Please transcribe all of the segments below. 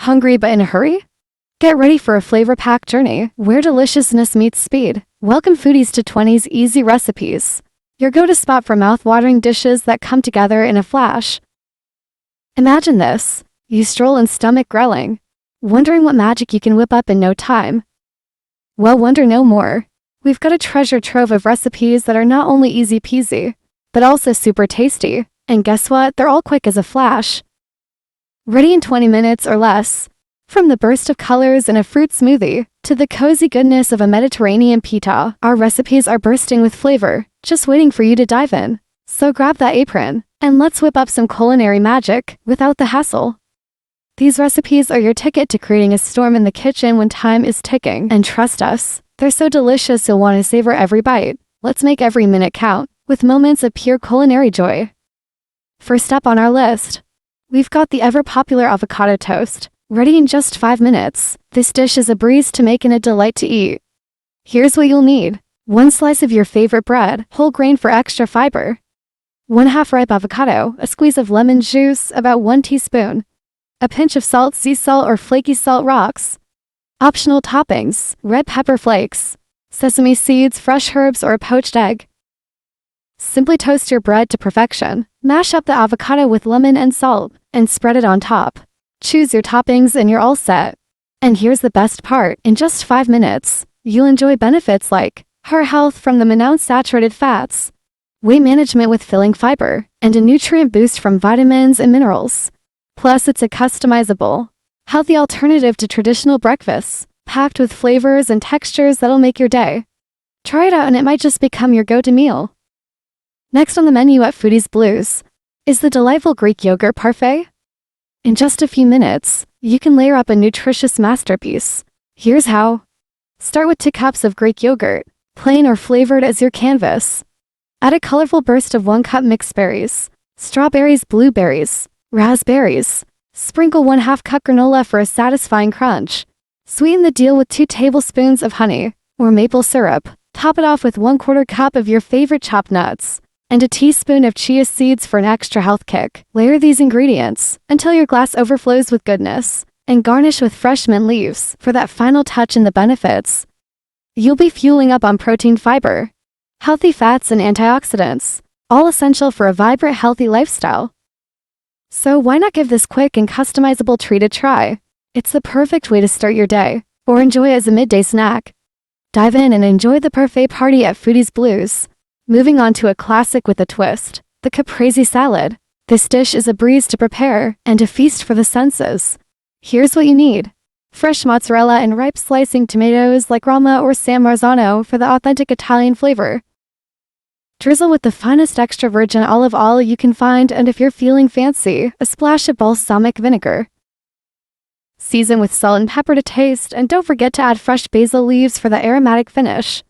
Hungry but in a hurry? Get ready for a flavor-packed journey where deliciousness meets speed. Welcome foodies to 20's Easy Recipes, your go-to spot for mouth-watering dishes that come together in a flash. Imagine this. You stroll in stomach growling, wondering what magic you can whip up in no time. Well, wonder no more. We've got a treasure trove of recipes that are not only easy peasy, but also super tasty. And guess what? They're all quick as a flash. Ready in 20 minutes or less. From the burst of colors in a fruit smoothie to the cozy goodness of a Mediterranean pita, our recipes are bursting with flavor, just waiting for you to dive in. So grab that apron, and let's whip up some culinary magic without the hassle. These recipes are your ticket to creating a storm in the kitchen when time is ticking, and trust us, they're so delicious you'll want to savor every bite. Let's make every minute count, with moments of pure culinary joy. First up on our list, we've got the ever-popular avocado toast. Ready in just 5 minutes, this dish is a breeze to make and a delight to eat. Here's what you'll need. 1 slice of your favorite bread, whole grain for extra fiber. 1/2 ripe avocado, a squeeze of lemon juice, about 1 teaspoon. A pinch of salt, sea salt or flaky salt rocks. Optional toppings, red pepper flakes, sesame seeds, fresh herbs or a poached egg. Simply toast your bread to perfection. Mash up the avocado with lemon and salt, and spread it on top. Choose your toppings and you're all set. And here's the best part, in just 5 minutes, you'll enjoy benefits like heart health from the monounsaturated fats, weight management with filling fiber, and a nutrient boost from vitamins and minerals. Plus, it's a customizable, healthy alternative to traditional breakfasts, packed with flavors and textures that'll make your day. Try it out and it might just become your go-to meal. Next on the menu at Foodie Blues is the delightful Greek yogurt parfait. In just a few minutes, you can layer up a nutritious masterpiece. Here's how. Start with 2 cups of Greek yogurt, plain or flavored as your canvas. Add a colorful burst of 1 cup mixed berries, strawberries, blueberries, raspberries. Sprinkle 1/2 cup granola for a satisfying crunch. Sweeten the deal with 2 tablespoons of honey or maple syrup. Top it off with 1/4 cup of your favorite chopped nuts and a teaspoon of chia seeds for an extra health kick. Layer these ingredients until your glass overflows with goodness, and garnish with fresh mint leaves for that final touch in the benefits. You'll be fueling up on protein, fiber, healthy fats, and antioxidants, all essential for a vibrant, healthy lifestyle. So why not give this quick and customizable treat a try? It's the perfect way to start your day, or enjoy it as a midday snack. Dive in and enjoy the parfait party at Foodie Blues. Moving on to a classic with a twist, the caprese salad. This dish is a breeze to prepare and a feast for the senses. Here's what you need. Fresh mozzarella and ripe slicing tomatoes like Rama or San Marzano for the authentic Italian flavor. Drizzle with the finest extra virgin olive oil you can find, and if you're feeling fancy, a splash of balsamic vinegar. Season with salt and pepper to taste, and don't forget to add fresh basil leaves for the aromatic finish.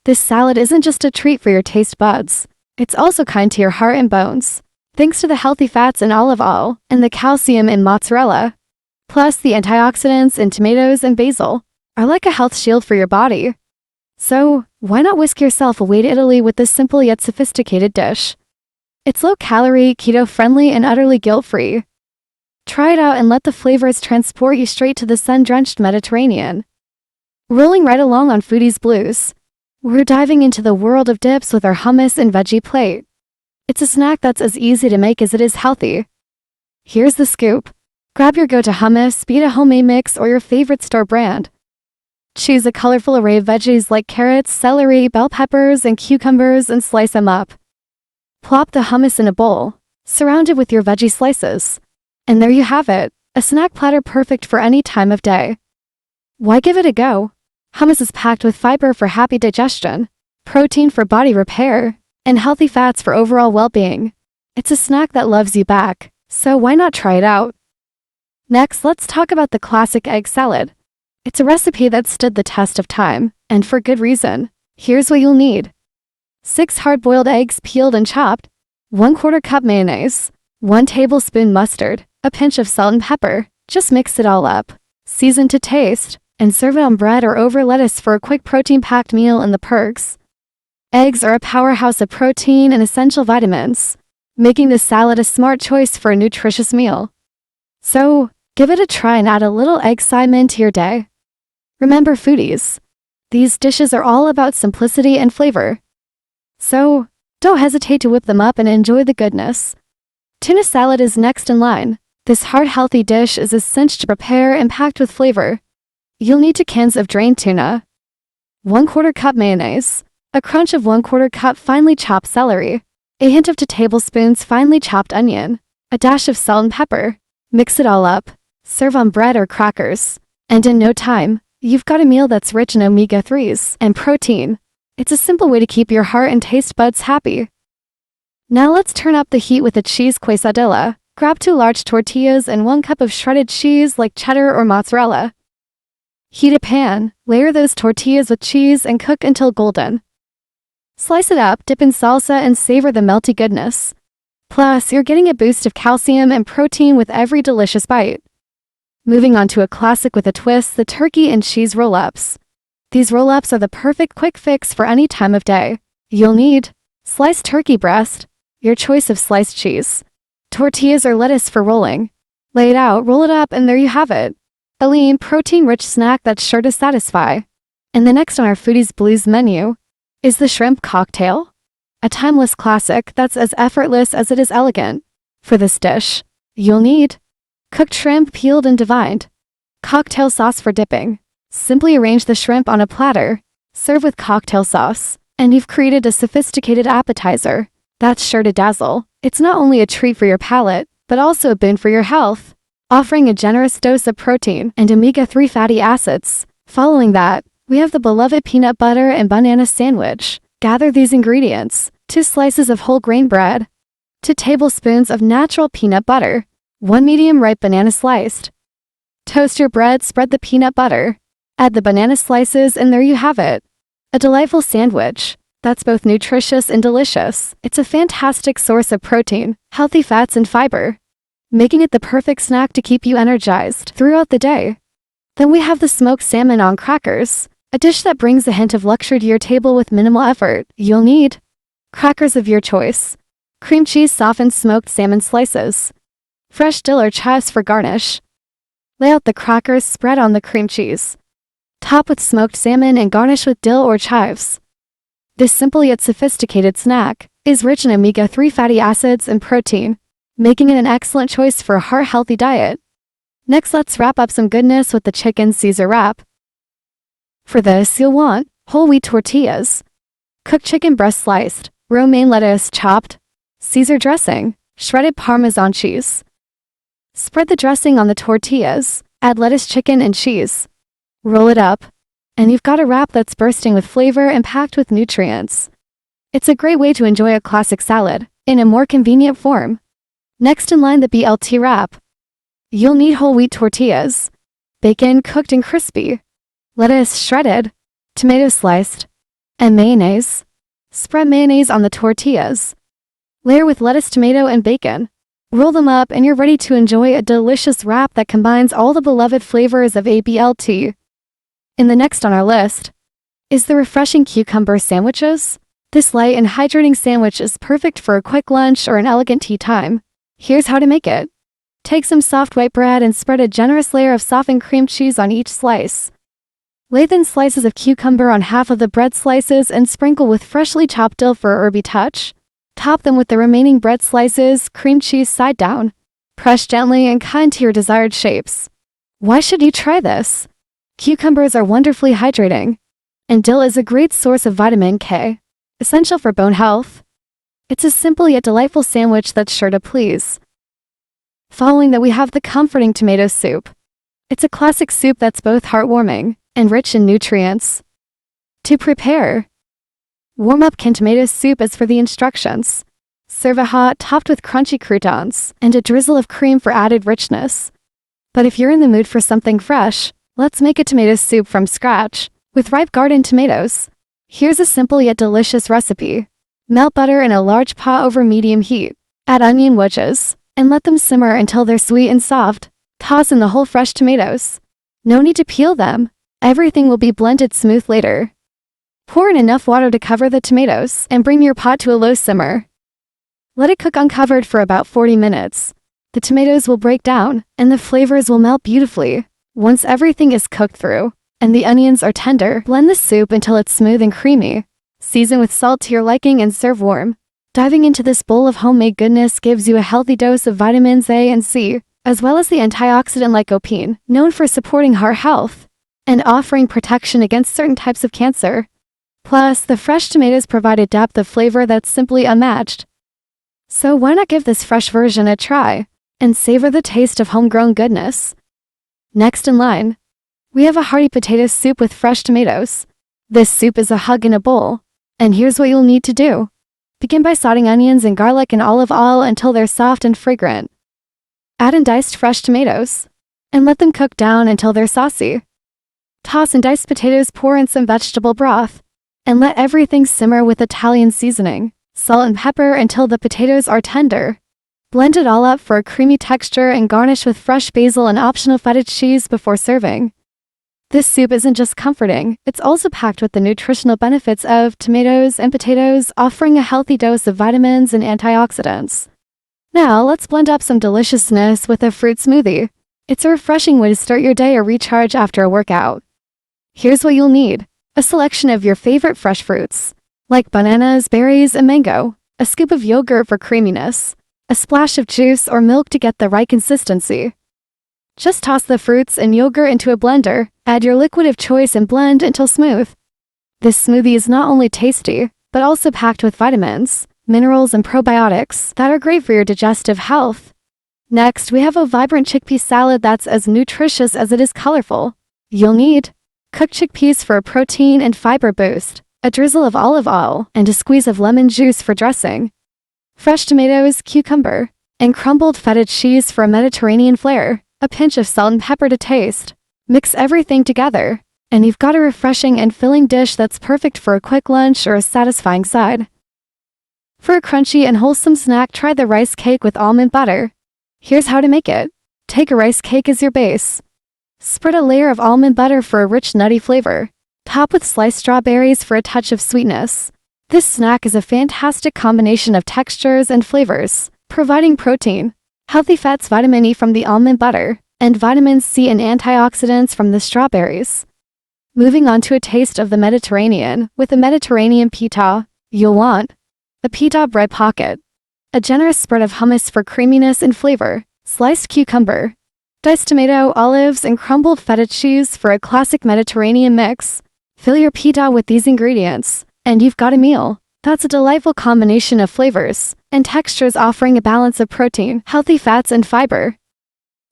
This salad isn't just a treat for your taste buds, it's also kind to your heart and bones, thanks to the healthy fats in olive oil and the calcium in mozzarella. Plus, the antioxidants in tomatoes and basil are like a health shield for your body. So, why not whisk yourself away to Italy with this simple yet sophisticated dish? It's low-calorie, keto-friendly, and utterly guilt-free. Try it out and let the flavors transport you straight to the sun-drenched Mediterranean. Rolling right along on Foodie Blues, we're diving into the world of dips with our hummus and veggie plate. It's a snack that's as easy to make as it is healthy. Here's the scoop. Grab your go-to hummus, be it a homemade mix or your favorite store brand. Choose a colorful array of veggies like carrots, celery, bell peppers, and cucumbers and slice them up. Plop the hummus in a bowl, surround it with your veggie slices. And there you have it, a snack platter perfect for any time of day. Why give it a go? Hummus is packed with fiber for happy digestion, protein for body repair, and healthy fats for overall well-being. It's a snack that loves you back, so why not try it out? Next, let's talk about the classic egg salad. It's a recipe that stood the test of time, and for good reason. Here's what you'll need. 6 hard-boiled eggs peeled and chopped, 1/4 cup mayonnaise, 1 tablespoon mustard, a pinch of salt and pepper. Just mix it all up. Season to taste, and serve it on bread or over lettuce for a quick protein-packed meal in the perks. Eggs are a powerhouse of protein and essential vitamins, making this salad a smart choice for a nutritious meal. So, Give it a try and add a little excitement to your day. Remember, foodies, these dishes are all about simplicity and flavor. So, don't hesitate to whip them up and enjoy the goodness. Tuna salad is next in line. This heart-healthy dish is a cinch to prepare and packed with flavor. You'll need 2 cans of drained tuna, 1/4 cup mayonnaise, a crunch of 1/4 cup finely chopped celery, a hint of 2 tablespoons finely chopped onion, a dash of salt and pepper. Mix it all up. Serve on bread or crackers. And in no time, you've got a meal that's rich in omega-3s and protein. It's a simple way to keep your heart and taste buds happy. Now let's turn up the heat with a cheese quesadilla. Grab 2 large tortillas and 1 cup of shredded cheese like cheddar or mozzarella. Heat a pan, layer those tortillas with cheese and cook until golden. Slice it up, dip in salsa and savor the melty goodness. Plus, you're getting a boost of calcium and protein with every delicious bite. Moving on to a classic with a twist, the turkey and cheese roll-ups. These roll-ups are the perfect quick fix for any time of day. You'll need sliced turkey breast, your choice of sliced cheese, tortillas or lettuce for rolling. Lay it out, roll it up, and there you have it. A lean, protein-rich snack that's sure to satisfy. And the next on our Foodie Blues menu is the shrimp cocktail, a timeless classic that's as effortless as it is elegant. For this dish, you'll need cooked shrimp peeled and divined, cocktail sauce for dipping. Simply arrange the shrimp on a platter, serve with cocktail sauce, and you've created a sophisticated appetizer that's sure to dazzle. It's not only a treat for your palate, but also a boon for your health, offering a generous dose of protein and omega-3 fatty acids. Following that, we have the beloved peanut butter and banana sandwich. Gather these ingredients: 2 slices of whole grain bread, 2 tablespoons of natural peanut butter, 1 medium-ripe banana sliced. Toast your bread, spread the peanut butter, add the banana slices, and there you have it. A delightful sandwich that's both nutritious and delicious. It's a fantastic source of protein, healthy fats, and fiber, making it the perfect snack to keep you energized throughout the day. Then we have the smoked salmon on crackers, a dish that brings a hint of luxury to your table with minimal effort. You'll need crackers of your choice, cream cheese softened smoked salmon slices, fresh dill or chives for garnish. Lay out the crackers, spread on the cream cheese. Top with smoked salmon and garnish with dill or chives. This simple yet sophisticated snack is rich in omega-3 fatty acids and protein, making it an excellent choice for a heart-healthy diet. Next, let's wrap up some goodness with the chicken Caesar wrap. For this, you'll want whole wheat tortillas, cooked chicken breast sliced, romaine lettuce chopped, Caesar dressing, shredded Parmesan cheese. Spread the dressing on the tortillas, add lettuce, chicken, and cheese. Roll it up, and you've got a wrap that's bursting with flavor and packed with nutrients. It's a great way to enjoy a classic salad in a more convenient form. Next in line, the BLT wrap. You'll need whole wheat tortillas, bacon cooked and crispy, lettuce shredded, tomato sliced, and mayonnaise. Spread mayonnaise on the tortillas. Layer with lettuce, tomato, and bacon. Roll them up and you're ready to enjoy a delicious wrap that combines all the beloved flavors of ABLT. And the next on our list is the refreshing cucumber sandwiches. This light and hydrating sandwich is perfect for a quick lunch or an elegant tea time. Here's how to make it. Take some soft white bread and spread a generous layer of softened cream cheese on each slice. Lay thin slices of cucumber on half of the bread slices and sprinkle with freshly chopped dill for a herby touch. Top them with the remaining bread slices, cream cheese side down. Press gently and cut into your desired shapes. Why should you try this? Cucumbers are wonderfully hydrating, and dill is a great source of vitamin K, essential for bone health. It's a simple yet delightful sandwich that's sure to please. Following that, we have the comforting tomato soup. It's a classic soup that's both heartwarming and rich in nutrients. To prepare, warm up canned tomato soup as for the instructions. Serve it hot, topped with crunchy croutons and a drizzle of cream for added richness. But if you're in the mood for something fresh, let's make a tomato soup from scratch with ripe garden tomatoes. Here's a simple yet delicious recipe. Melt butter in a large pot over medium heat. Add onion wedges and let them simmer until they're sweet and soft. Toss in the whole fresh tomatoes. No need to peel them. Everything will be blended smooth later. Pour in enough water to cover the tomatoes and bring your pot to a low simmer. Let it cook uncovered for about 40 minutes. The tomatoes will break down, and the flavors will melt beautifully. Once everything is cooked through, and the onions are tender, blend the soup until it's smooth and creamy. Season with salt to your liking and serve warm. Diving into this bowl of homemade goodness gives you a healthy dose of vitamins A and C, as well as the antioxidant lycopene, known for supporting heart health and offering protection against certain types of cancer. Plus, the fresh tomatoes provide a depth of flavor that's simply unmatched. So why not give this fresh version a try and savor the taste of homegrown goodness? Next in line, we have a hearty potato soup with fresh tomatoes. This soup is a hug in a bowl, and here's what you'll need to do. Begin by sauteing onions and garlic in olive oil until they're soft and fragrant. Add in diced fresh tomatoes, and let them cook down until they're saucy. Toss in diced potatoes, pour in some vegetable broth, and let everything simmer with Italian seasoning, salt and pepper until the potatoes are tender. Blend it all up for a creamy texture and garnish with fresh basil and optional feta cheese before serving. This soup isn't just comforting, it's also packed with the nutritional benefits of tomatoes and potatoes, offering a healthy dose of vitamins and antioxidants. Now, let's blend up some deliciousness with a fruit smoothie. It's a refreshing way to start your day or recharge after a workout. Here's what you'll need. A selection of your favorite fresh fruits, like bananas, berries, and mango. A scoop of yogurt for creaminess. A splash of juice or milk to get the right consistency. Just toss the fruits and yogurt into a blender, add your liquid of choice and blend until smooth. This smoothie is not only tasty, but also packed with vitamins, minerals, and probiotics that are great for your digestive health. Next, we have a vibrant chickpea salad that's as nutritious as it is colorful. You'll need cooked chickpeas for a protein and fiber boost, a drizzle of olive oil, and a squeeze of lemon juice for dressing. Fresh tomatoes, cucumber, and crumbled feta cheese for a Mediterranean flair. A pinch of salt and pepper to taste. Mix everything together, and you've got a refreshing and filling dish that's perfect for a quick lunch or a satisfying side. For a crunchy and wholesome snack, try the rice cake with almond butter. Here's how to make it. Take a rice cake as your base. Spread a layer of almond butter for a rich nutty flavor. Top with sliced strawberries for a touch of sweetness. This snack is a fantastic combination of textures and flavors, providing protein, healthy fats, vitamin E from the almond butter, and vitamin C and antioxidants from the strawberries. Moving on to a taste of the Mediterranean, with a Mediterranean pita, you'll want a pita bread pocket, a generous spread of hummus for creaminess and flavor, sliced cucumber, diced tomato, olives, and crumbled feta cheese for a classic Mediterranean mix. Fill your pita with these ingredients, and you've got a meal that's a delightful combination of flavors and textures, offering a balance of protein, healthy fats, and fiber.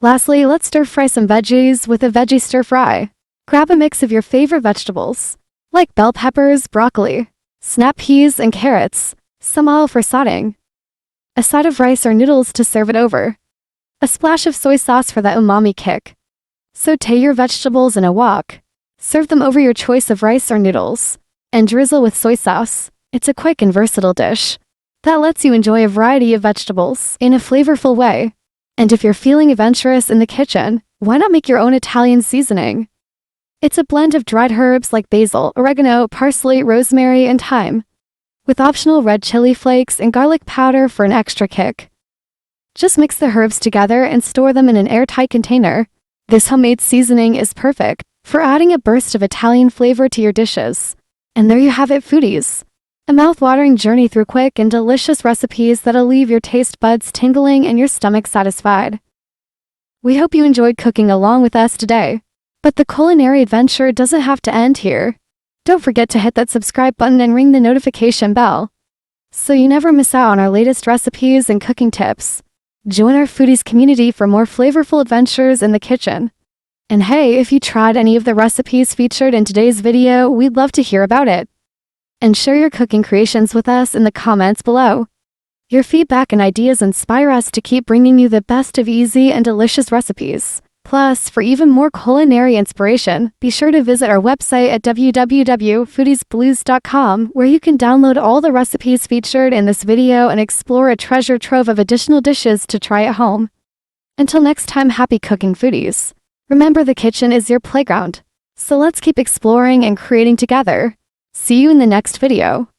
Lastly, let's stir-fry some veggies with a veggie stir-fry. Grab a mix of your favorite vegetables, like bell peppers, broccoli, snap peas, and carrots, some oil for sauteing, a side of rice or noodles to serve it over, a splash of soy sauce for that umami kick. Sauté your vegetables in a wok. Serve them over your choice of rice or noodles, and drizzle with soy sauce. It's a quick and versatile dish that lets you enjoy a variety of vegetables in a flavorful way. And if you're feeling adventurous in the kitchen, why not make your own Italian seasoning? It's a blend of dried herbs like basil, oregano, parsley, rosemary, and thyme, with optional red chili flakes and garlic powder for an extra kick. Just mix the herbs together and store them in an airtight container. This homemade seasoning is perfect for adding a burst of Italian flavor to your dishes. And there you have it, foodies. A mouth-watering journey through quick and delicious recipes that'll leave your taste buds tingling and your stomach satisfied. We hope you enjoyed cooking along with us today. But the culinary adventure doesn't have to end here. Don't forget to hit that subscribe button and ring the notification bell, so you never miss out on our latest recipes and cooking tips. Join our foodies community for more flavorful adventures in the kitchen. And hey, if you tried any of the recipes featured in today's video, we'd love to hear about it. And share your cooking creations with us in the comments below. Your feedback and ideas inspire us to keep bringing you the best of easy and delicious recipes. Plus, for even more culinary inspiration, be sure to visit our website at www.foodiesblues.com, where you can download all the recipes featured in this video and explore a treasure trove of additional dishes to try at home. Until next time, happy cooking, foodies. Remember, the kitchen is your playground, so let's keep exploring and creating together. See you in the next video.